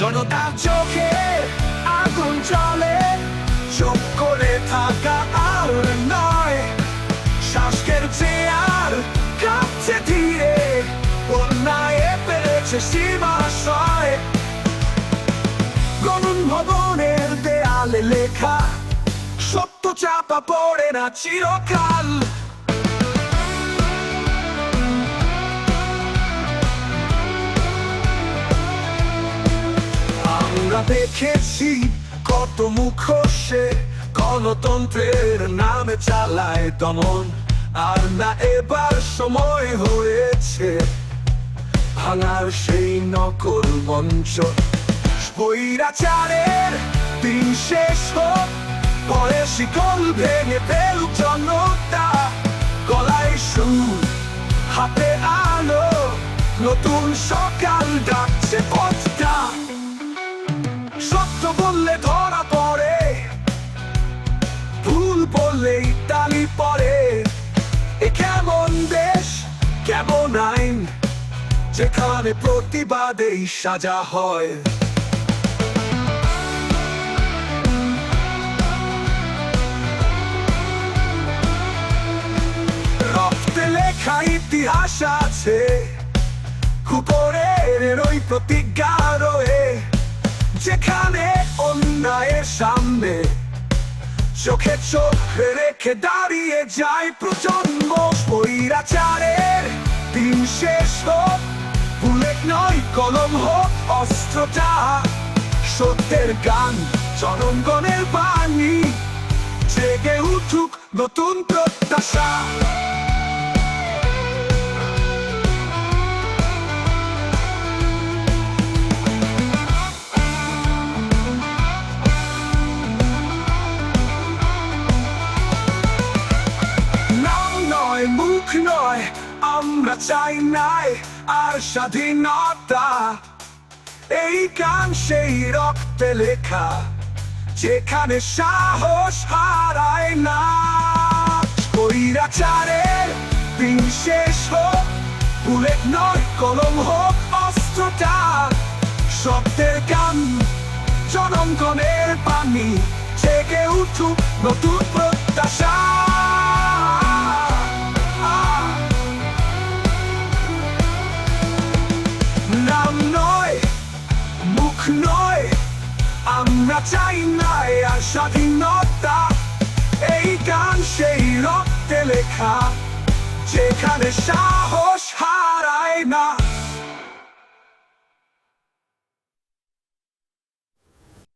জনতার চোখে আগুন জ্বলে, চুপ করে থাকা আর নয়। শাসকের চেয়ার কাঁপছে ধীরে, অন্যায় পেরেছে সীমাশয়। গণভবনের দেয়ালে লেখা, সত্য চাপা পড়ে না চিরকাল। আমরা দেখেছি কত মুখোশে গণতন্ত্রের নামে চালায় দমন। আর না এবার সময় হয়েছে ভাঙার সেই নকল মঞ্চ। বৈরাচারের দিন শেষ হোক, পরে শিকল ভেঙে ফেলুক জনতা। গলায় সুর, হাতে আলো, নতুন সকাল ডাকছে পথটা। সত্য বললে ধরা পড়ে, ভুল বললেই তালি পড়ে। এ কেমন দেশ, কেমন আইন, যেখানে প্রতিবাদেই সাজা হয়। রক্তে লেখা ইতিহাস আছে, উপরের ওই প্রতিজ্ঞা রয়ে। যেখানে অন্যায়ের সামনে চোখে চোখ রেখে দাঁড়িয়ে যায় প্রজন্ম। বৈরাচারের দিন শেষ হোক, বুলেট নয় কলম হোক অস্ত্রটা। সত্যের গান, জনগণের বাণী, জেগে উঠুক নতুন প্রত্যাশা। মুখ নয়, আমরা চাই নাই আর স্বাধীনতা। এই গান সেই রক্তে লেখা, যেখানে সাহস হারায় না। বৈরাচারের দিন শেষ হোক, বুলেট নয় কলম হোক অস্ত্রটা। সত্যের গান, জনগণের বাণী, জেগে উঠুক নতুন প্রত্যাশা। নাম নয়, মুখ নয়, আমরা চাই নাই আর স্বাধীনতা। এই গান সেই রক্তে লেখা, যেখানে সাহস হারায় না।